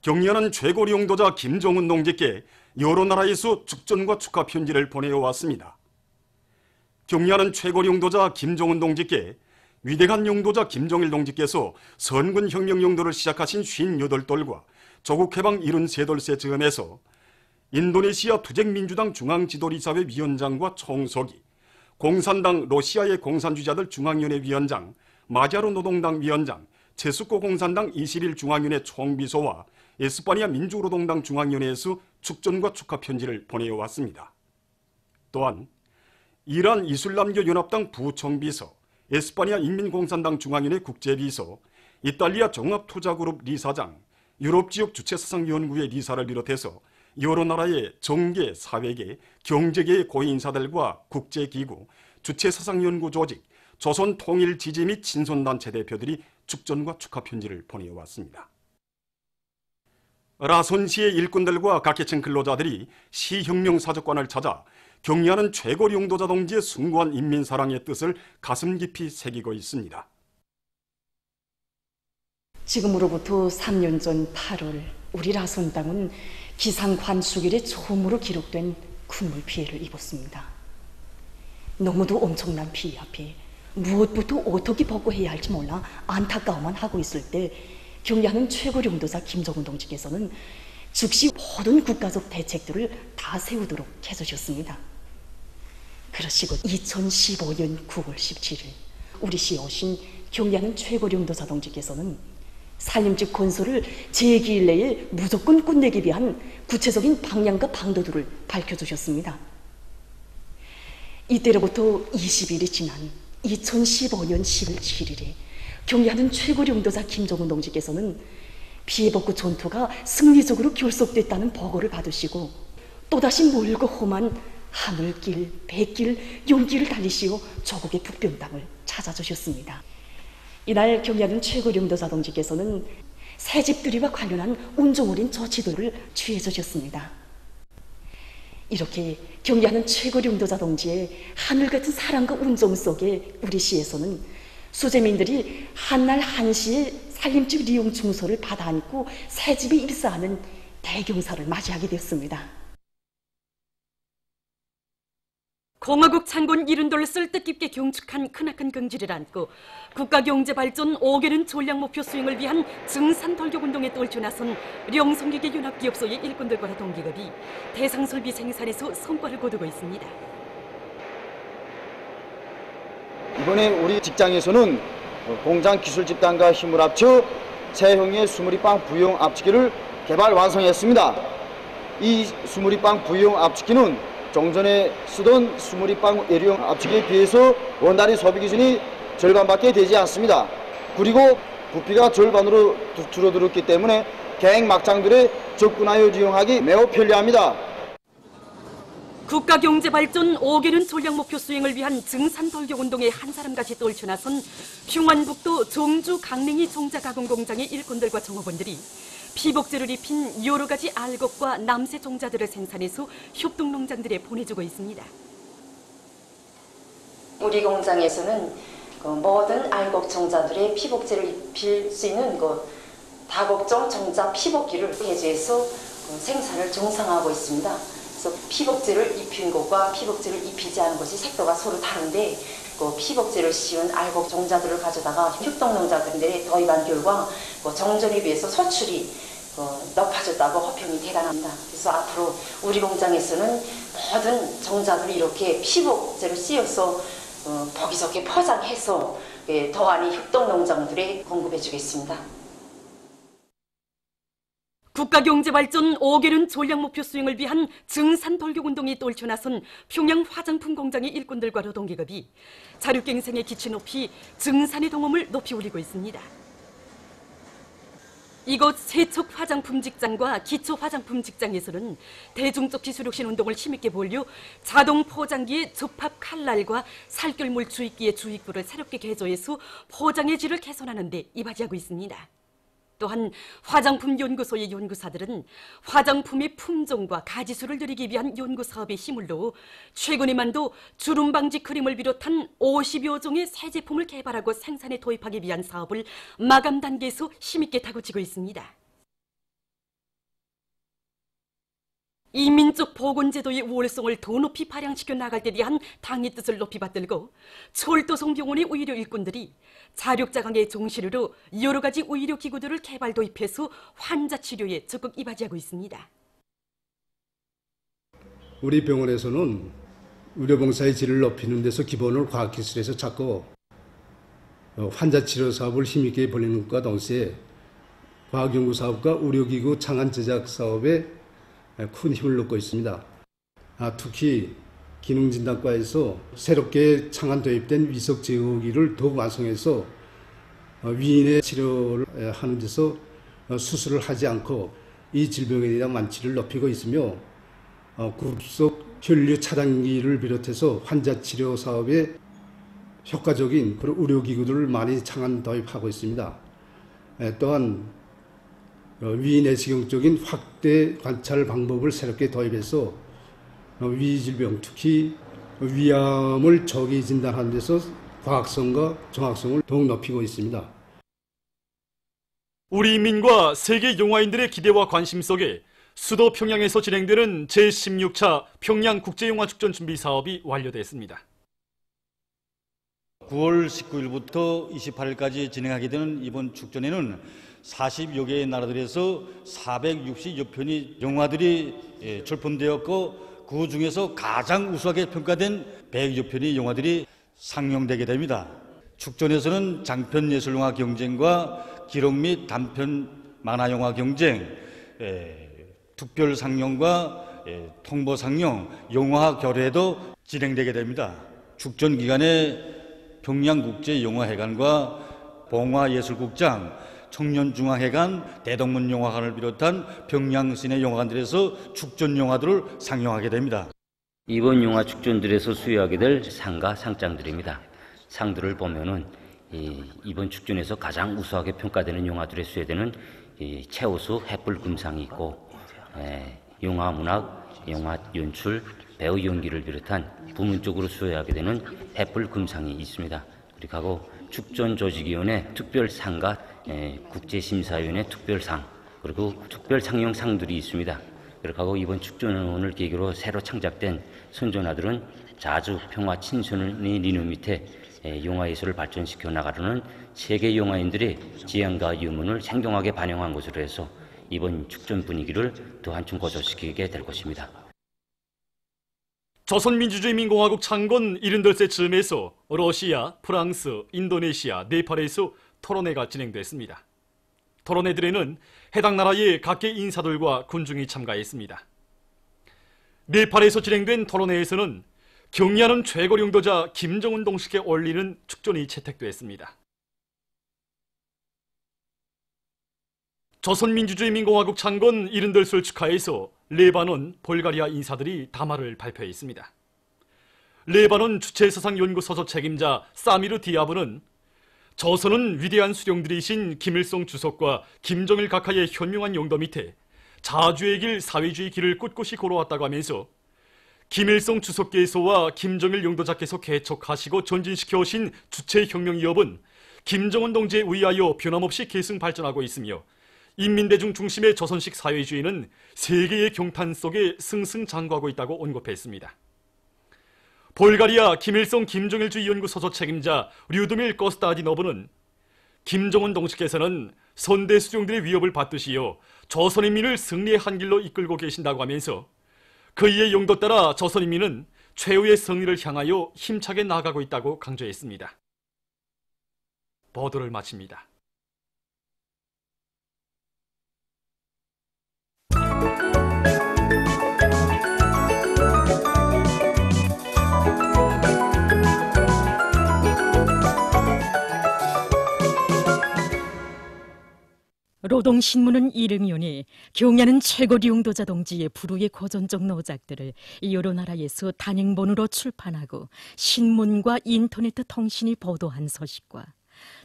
경리하는 최고리 용도자 김정은 동지께 여러 나라에서 축전과 축하 편지를 보내어왔습니다. 경리하는 최고리 용도자 김정은 동지께 위대한 용도자 김정일 동지께서 선군혁명 용도를 시작하신 58돌과 조국해방 73돌새 즈음에서 인도네시아 투쟁민주당 중앙지도리사회 위원장과 총서기, 공산당 러시아의 공산주의자들 중앙위원회 위원장, 마자로 노동당 위원장, 체스코 공산당 21중앙위원회 총비서와 에스파니아 민주노동당 중앙위원회에서 축전과 축하 편지를 보내어왔습니다. 또한 이란 이슬람교 연합당 부총비서, 에스파니아 인민공산당 중앙위원회 국제비서, 이탈리아 종합투자그룹 리사장, 유럽지역 주체사상연구회 리사를 비롯해서 여러 나라의 정계, 사회계, 경제계의 고위인사들과 국제기구, 주체사상연구조직, 조선통일지지 및 친선단체 대표들이 축전과 축하 편지를 보내어왔습니다. 라손시의 일꾼들과 각계층 근로자들이 시혁명사적관을 찾아 경리하는 최고리 용도자 동지의 숭고한 인민사랑의 뜻을 가슴 깊이 새기고 있습니다. 지금으로부터 3년 전 8월 우리 라손당은 기상관수길의 처음으로 기록된 군물 피해를 입었습니다. 너무도 엄청난 피해 앞에 무엇부터 어떻게 복구해야 할지 몰라 안타까워만 하고 있을 때 경리하는 최고리 용도자 김정은 동지께서는 즉시 모든 국가적 대책들을 다 세우도록 해주셨습니다. 그러시고 2015년 9월 17일 우리 시에 오신 경리하는 최고리 용도자 동지께서는 산림집 건설을 제2기 내에 무조건 끝내기 위한 구체적인 방향과 방도들을 밝혀주셨습니다. 이때로부터 20일이 지난 2015년 10월 7일에 경리하는 최고리 용도자 김정은 동지께서는 피해복구 전투가 승리적으로 결속됐다는 보고를 받으시고 또다시 멀고 험한 하늘길, 백길, 용길을 달리시어 조국의 북변 땅을 찾아주셨습니다. 이날 경리하는 최고리 용도자 동지께서는 새집들이와 관련한 운종어린 조치도를 취해주셨습니다. 이렇게 경리하는 최고리 용도자 동지의 하늘같은 사랑과 운종 속에 우리 시에서는 수재민들이 한날 한시에 살림집 리용 증서를 받아 안고 새집에 입사하는 대경사를 맞이하게 되었습니다. 공화국 창건 70돌을 쓸데깊게 경축한 크나큰 긍지를 안고 국가경제발전 5개년 전략목표 수행을 위한 증산돌격운동에 떨쳐 나선 령성기계 연합기업소의 일꾼들과 동기업이 대상설비 생산에서 성과를 거두고 있습니다. 이번에 우리 직장에서는 공장 기술 집단과 힘을 합쳐 새형의 수무리빵 부용 압축기를 개발 완성했습니다. 이 수무리빵 부용 압축기는 종전에 쓰던 수무리빵 외류형 압축기에 비해서 원단위 소비 기준이 절반밖에 되지 않습니다. 그리고 부피가 절반으로 줄어들었기 때문에 갱 막장들에 접근하여 이용하기 매우 편리합니다. 국가경제발전 5개년 전략목표 수행을 위한 증산돌격운동에 한 사람같이 떨쳐나선 흉안북도 정주 강냉이 종자가공공장의 일꾼들과 종업원들이 피복제를 입힌 여러 가지 알곡과 남새 종자들을 생산해서 협동농장들에 보내주고 있습니다. 우리 공장에서는 모든 알곡 종자들의 피복제를 입힐 수 있는 다곡종 종자 피복기를 개조해서 생산을 정상화하고 있습니다. 그래서 피복제를 입힌 것과 피복제를 입히지 않은 것이 색도가 서로 다른데 피복제를 씌운 알곡 종자들을 가져다가 협동농장들에 도입한 결과 정전에 비해서 소출이 높아졌다고 호평이 대단합니다. 그래서 앞으로 우리 공장에서는 모든 종자들을 이렇게 피복제를 씌워서 보기 좋게 포장해서 더하니 협동농장들에 공급해 주겠습니다. 국가경제발전 5개년 전략목표 수행을 위한 증산돌격운동에 떨쳐나선 평양 화장품 공장의 일꾼들과 노동기업이 자력갱생의 기치 높이 증산의 동험을 높이 올리고 있습니다. 이곳 세척 화장품 직장과 기초 화장품 직장에서는 대중적 기술혁신 운동을 힘있게 벌여 자동 포장기의 접합 칼날과 살결물 주입기의 주입구를 새롭게 개조해서 포장의 질을 개선하는 데 이바지하고 있습니다. 또한 화장품 연구소의 연구사들은 화장품의 품종과 가지수를 늘리기 위한 연구사업에 힘을 넣어 최근에만도 주름 방지 크림을 비롯한 50여 종의 새 제품을 개발하고 생산에 도입하기 위한 사업을 마감 단계에서 힘있게 다그치고 있습니다. 이민족 보건제도의 우월성을 더 높이 발扬시켜 나갈 때 대한 당의 뜻을 높이 받들고 철도성병원의 의료 일꾼들이 자력자강의 정신으로 여러 가지 의료기구들을 개발 도입해서 환자 치료에 적극 이바지하고 있습니다. 우리 병원에서는 의료봉사의 질을 높이는 데서 기본을 과학기술에서 찾고 환자 치료 사업을 힘있게 벌이는 것과 동시에 과학연구 사업과 의료기구 창안 제작 사업에 큰 힘을 넣고 있습니다. 특히 기능진단과에서 새롭게 창안 도입된 위석 제거기를 더욱 완성해서 위인의 치료를 하는 데서 수술을 하지 않고 이 질병에 대한 완치를 높이고 있으며 급속 혈류 차단기를 비롯해서 환자 치료 사업에 효과적인 그런 의료기구들을 많이 창안 도입하고 있습니다. 또한 위 내시경적인 확대 관찰 방법을 새롭게 도입해서 위질병, 특히 위암을 조기 진단하는 데서 과학성과 정확성을 더욱 높이고 있습니다. 우리 인민과 세계 영화인들의 기대와 관심 속에 수도 평양에서 진행되는 제16차 평양국제영화축전 준비 사업이 완료됐습니다. 9월 19일부터 28일까지 진행하게 되는 이번 축전에는 40여 개의 나라들에서 460여 편의 영화들이 출품되었고 그 중에서 가장 우수하게 평가된 100여 편의 영화들이 상영되게 됩니다. 축전에서는 장편 예술영화 경쟁과 기록 및 단편 만화영화 경쟁, 특별 상영과 통보 상영, 영화 결회도 진행되게 됩니다. 축전 기간에 평양국제영화회관과 봉화예술국장, 청년중앙회관, 대동문영화관을 비롯한 평양시내 영화관들에서 축전 영화들을 상영하게 됩니다. 이번 영화 축전들에서 수여하게 될 상과 상장들입니다. 상들을 보면은 이번 축전에서 가장 우수하게 평가되는 영화들에 수여되는 최우수 햇불금상이 있고, 영화 문학, 영화 연출, 배우 연기를 비롯한 부문적으로 수여하게 되는 햇불금상이 있습니다. 그리고 축전 조직위원회 특별상과 국제심사위원회 특별상, 그리고 특별상영상들이 있습니다. 그리고 이번 축전을 계기로 새로 창작된 선전화들은 자주 평화 친선의 리뉴 밑에 영화예술을 발전시켜 나가려는 세계 영화인들의 지향과 유문을 생동하게 반영한 것으로 해서 이번 축전 분위기를 더 한층 고조시키게 될 것입니다. 조선민주주의민공화국 창건 78세 즈음에서 러시아, 프랑스, 인도네시아, 네팔에서 토론회가 진행됐습니다. 토론회들에는 해당 나라의 각계 인사들과 군중이 참가했습니다. 네팔에서 진행된 토론회에서는 경의하는 최고領導자 김정은 동식에 올리는 축전이 채택됐습니다. 조선민주주의민공화국 창건 78술 축하해서 레바논, 볼가리아 인사들이 담화를 발표했습니다. 레바논 주체서상연구소서 책임자 사미르 디아브는 조선은 위대한 수령들이신 김일성 주석과 김정일 각하의 현명한 용도 밑에 자주의 길, 사회주의 길을 꿋꿋이 걸어왔다고 하면서 김일성 주석께서와 김정일 용도자께서 개척하시고 전진시켜 오신 주체혁명위협은 김정은 동지에 의하여 변함없이 계승 발전하고 있으며 인민대중 중심의 조선식 사회주의는 세계의 경탄 속에 승승장구하고 있다고 언급했습니다. 볼가리아 김일성 김정일주의 연구소서 책임자 류드밀 거스타디노브는 김정은 동지께서는 선대 수령들의 위협을 받듯이요 조선인민을 승리의 한 길로 이끌고 계신다고 하면서 그이의 용도 따라 조선인민은 최후의 승리를 향하여 힘차게 나아가고 있다고 강조했습니다. 보도를 마칩니다. 노동신문은 이릉연이 경야는 최고 용도자 동지의 불후의 고전적 노작들을 여러 나라에서 단행본으로 출판하고 신문과 인터넷 통신이 보도한 소식과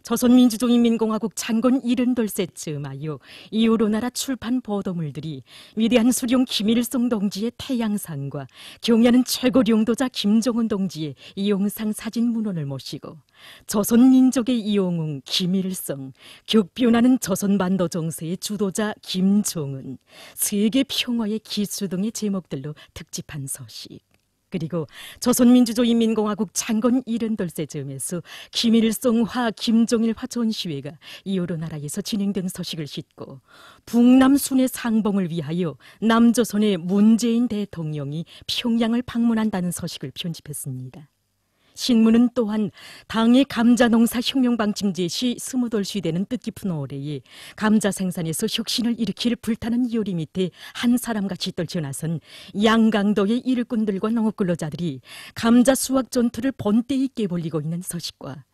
조선민주주의인민공화국 창건 72세 즈음하여 이오로나라 출판 보도물들이 위대한 수령 김일성 동지의 태양상과 경야는 최고領도자 김정은 동지의 이용상 사진 문헌을 모시고 조선민족의 이용웅 김일성, 격변하는 조선반도 정세의 주도자 김정은, 세계 평화의 기수 등의 제목들로 특집한 소식. 그리고 조선민주주의인민공화국 창건 72세 즈음에서 김일성화 김정일화 전시회가 이오로 나라에서 진행된 소식을 싣고 북남 순회 상봉을 위하여 남조선의 문재인 대통령이 평양을 방문한다는 소식을 편집했습니다. 신문은 또한 당의 감자 농사 혁명 방침 제시 20돌 되는 뜻깊은 올해에 감자 생산에서 혁신을 일으킬 불타는 요리 밑에 한 사람같이 떨쳐나선 양강도의 일꾼들과 농업근로자들이 감자 수확 전투를 본때에 깨벌리고 있는 소식과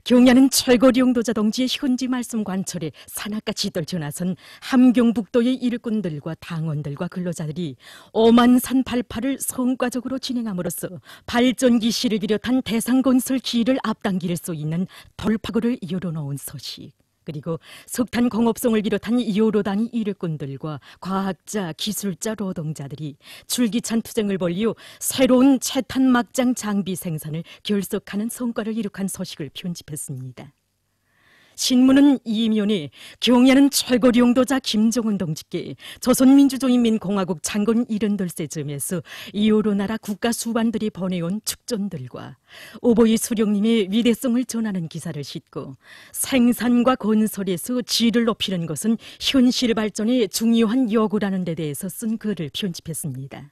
경야는 최고領도자 동지의 현지 말씀 관철에 산악같이 떨쳐나선 함경북도의 일꾼들과 당원들과 근로자들이 오만산 발파를 성과적으로 진행함으로써 발전기 실을 비롯한 대상건설 기일을 앞당길 수 있는 돌파구를 열어놓은 소식. 그리고 석탄 공업성을 비롯한 이오로단위 일꾼들과 과학자, 기술자, 노동자들이 줄기찬 투쟁을 벌여 새로운 채탄 막장 장비 생산을 결석하는 성과를 이룩한 소식을 편집했습니다. 신문은 이면에 경야는 최고領도자 김정은 동지께 조선민주주의인민공화국 창건 72세 즈음에서 이오로 나라 국가 수반들이 보내온 축전들과 오보이 수령님의 위대성을 전하는 기사를 싣고 생산과 건설에서 질을 높이는 것은 현실 발전의 중요한 요구라는 데 대해서 쓴 글을 편집했습니다.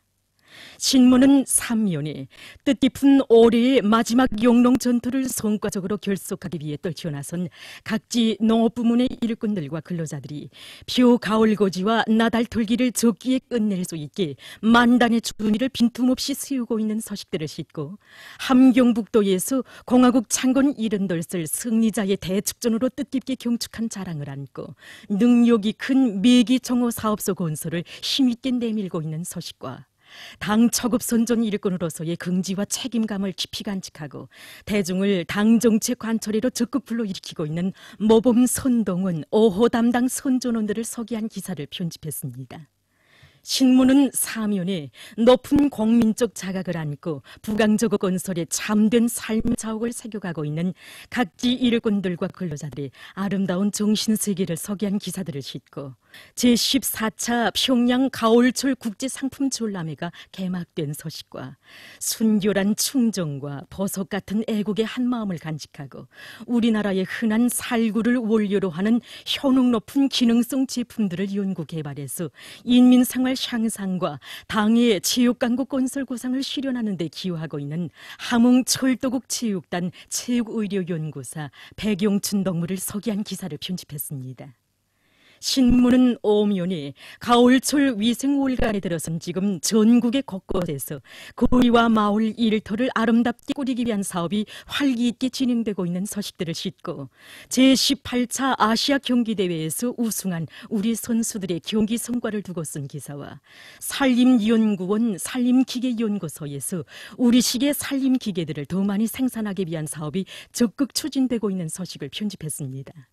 신문은 3면에 뜻깊은 올해의 마지막 영농 전투를 성과적으로 결속하기 위해 떨쳐나선 각지 농업부문의 일꾼들과 근로자들이 표 가을고지와 나달 털기를 적기에 끝낼 수 있게 만단의 준위를 빈틈없이 세우고 있는 소식들을 싣고 함경북도에서 공화국 창건 72살 승리자의 대축전으로 뜻깊게 경축한 자랑을 안고 능력이 큰 매기정호 사업소 건설을 힘있게 내밀고 있는 소식과 당 초급 선전 일꾼으로서의 긍지와 책임감을 깊이 간직하고 대중을 당 정책 관철회로 적극 불러일으키고 있는 모범 선동은 5호 담당 선전원들을 소개한 기사를 편집했습니다. 신문은 사면에 높은 국민적 자각을 안고 부강저거 건설에 참된 삶의 자옥을 새겨가고 있는 각지 일꾼들과 근로자들의 아름다운 정신세계를 소개한 기사들을 싣고 제14차 평양 가을철 국제상품 전람회가 개막된 소식과 순결한 충정과 보석 같은 애국의 한마음을 간직하고 우리나라의 흔한 살구를 원료로 하는 효능 높은 기능성 제품들을 연구 개발해서 인민생활 향상과 당의 체육강국 건설 구상을 실현하는 데 기여하고 있는 함흥철도국 체육단 체육의료연구사 백용춘 동무를 소개한 기사를 편집했습니다. 신문은 오면에 가을철 위생월간에 들어선 지금 전국의 곳곳에서 거리와 마을 일터를 아름답게 꾸리기 위한 사업이 활기있게 진행되고 있는 소식들을 싣고 제18차 아시아 경기대회에서 우승한 우리 선수들의 경기 성과를 두고 쓴 기사와 산림연구원 산림기계연구소에서 우리식의 산림기계들을 더 많이 생산하기 위한 사업이 적극 추진되고 있는 소식을 편집했습니다.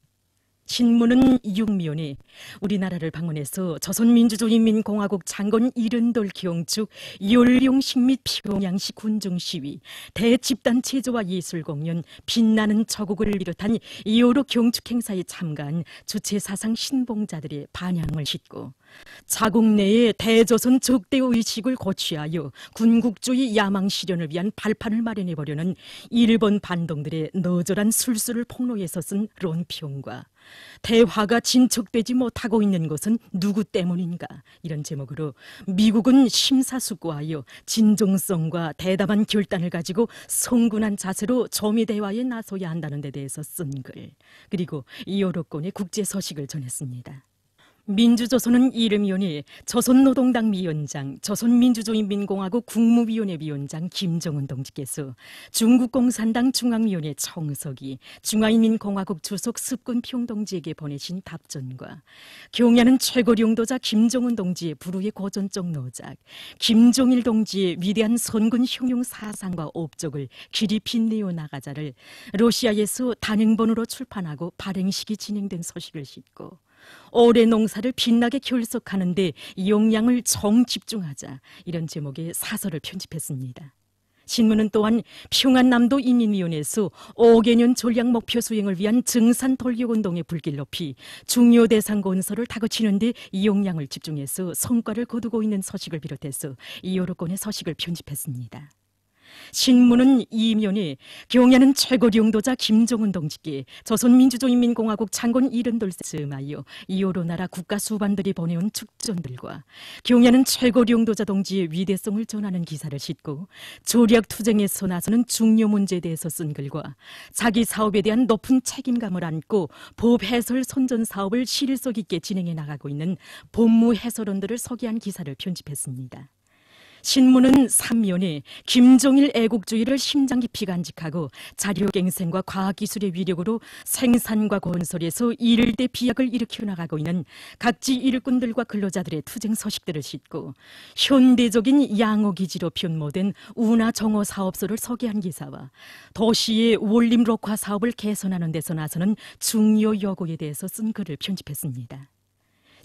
신문은 6면에 우리나라를 방문해서 조선민주주의인민공화국 창건 72돌 경축 연령식 및 평양식 군중시위 대집단 체조와 예술공연 빛나는 저국을 비롯한 여러 경축 행사에 참가한 주체사상 신봉자들의 반향을 싣고 자국 내의 대조선 적대의식을 고취하여 군국주의 야망 실현을 위한 발판을 마련해보려는 일본 반동들의 너절한 술수를 폭로해서 쓴 론평과 대화가 진척되지 못하고 있는 것은 누구 때문인가 이런 제목으로 미국은 심사숙고하여 진정성과 대담한 결단을 가지고 성군한 자세로 조미 대화에 나서야 한다는 데 대해서 쓴 글 그리고 여러 건의 국제 소식을 전했습니다. 민주조선은 이름이오니 조선노동당 위원장, 조선민주주의인민공화국 국무위원회 위원장 김정은 동지께서 중국공산당 중앙위원회 청석이 중화인민공화국 주석 습근평 동지에게 보내신 답전과 경야는 최고령도자 김정은 동지의 불후의 고전적 노작, 김종일 동지의 위대한 선군 흉용 사상과 업적을 길이 빛내어 나가자를 러시아에서 단행본으로 출판하고 발행식이 진행된 소식을 싣고 올해 농사를 빛나게 결석하는 데 역량을 정집중하자, 이런 제목의 사설을 편집했습니다. 신문은 또한 평안남도 인민위원회에서 5개년 전략 목표 수행을 위한 증산 돌격운동의 불길 높이 중요 대상 건설을 다그치는 데 역량을 집중해서 성과를 거두고 있는 소식을 비롯해서 여러 건의 소식을 편집했습니다. 신문은 이면에 경야는 최고령도자 김정은 동지께 조선민주주의인민공화국 창건 72세 즈음하여 여러 나라 국가 수반들이 보내온 축전들과 경야는 최고령도자 동지의 위대성을 전하는 기사를 싣고 조략투쟁에서 나서는 중요 문제에 대해서 쓴 글과 자기 사업에 대한 높은 책임감을 안고 법 해설 선전 사업을 실속 있게 진행해 나가고 있는 법무 해설원들을 소개한 기사를 편집했습니다. 신문은 3면에 김정일 애국주의를 심장 깊이 간직하고 자료갱생과 과학기술의 위력으로 생산과 건설에서 일대 비약을 일으켜 나가고 있는 각지 일꾼들과 근로자들의 투쟁 소식들을 싣고 현대적인 양호기지로 변모된 운하정호 사업소를 소개한 기사와 도시의 원림록화 사업을 개선하는 데서 나서는 중요 요구에 대해서 쓴 글을 편집했습니다.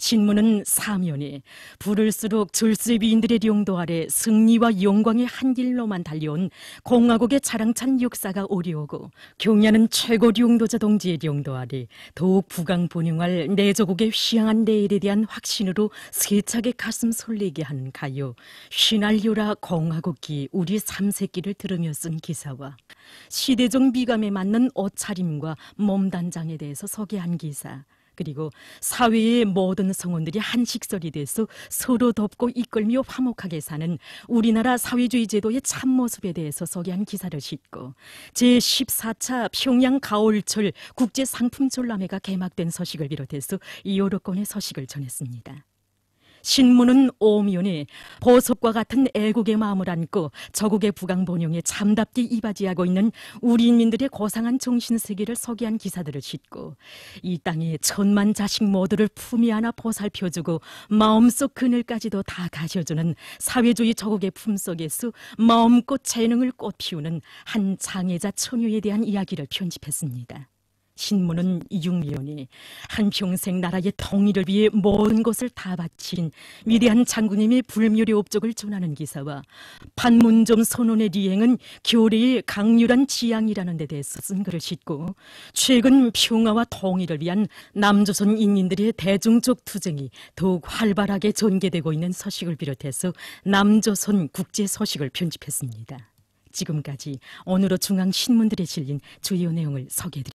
신문은 사면에 부를수록 절세비인들의 령도 아래 승리와 영광의 한 길로만 달려온 공화국의 자랑찬 역사가 오려오고 경야는 최고 령도자 동지의 령도 아래 더욱 부강번영할 내조국의 휘황한 내일에 대한 확신으로 세차게 가슴 설레게 하는 가요 휘날려라 공화국기 우리 삼세끼를 들으며 쓴 기사와 시대적 미감에 맞는 옷차림과 몸단장에 대해서 소개한 기사, 그리고 사회의 모든 성원들이 한 식설이 돼서 서로 돕고 이끌며 화목하게 사는 우리나라 사회주의 제도의 참모습에 대해서 소개한 기사를 싣고 제14차 평양 가을철 국제상품전람회가 개막된 소식을 비롯해서 여러 건의 소식을 전했습니다. 신문은 오면에 보석과 같은 애국의 마음을 안고 저국의 부강번영에 참답게 이바지하고 있는 우리 인민들의 고상한 정신세계를 소개한 기사들을 싣고 이 땅에 천만 자식 모두를 품에 안아 보살펴주고 마음속 그늘까지도 다 가셔주는 사회주의 저국의 품속에서 마음껏 재능을 꽃피우는 한 장애자 처녀에 대한 이야기를 편집했습니다. 신문은 이중위원이 한평생 나라의 통일을 위해 모든 것을 다 바친 위대한 장군님의 불멸의 업적을 전하는 기사와 판문점 선언의 리행은 교래의 강렬한 지향이라는 데 대해서 쓴 글을 싣고 최근 평화와 통일을 위한 남조선 인민들의 대중적 투쟁이 더욱 활발하게 전개되고 있는 소식을 비롯해서 남조선 국제 소식을 편집했습니다. 지금까지 오늘의 중앙 신문들에 실린 주요 내용을 소개해드립니다.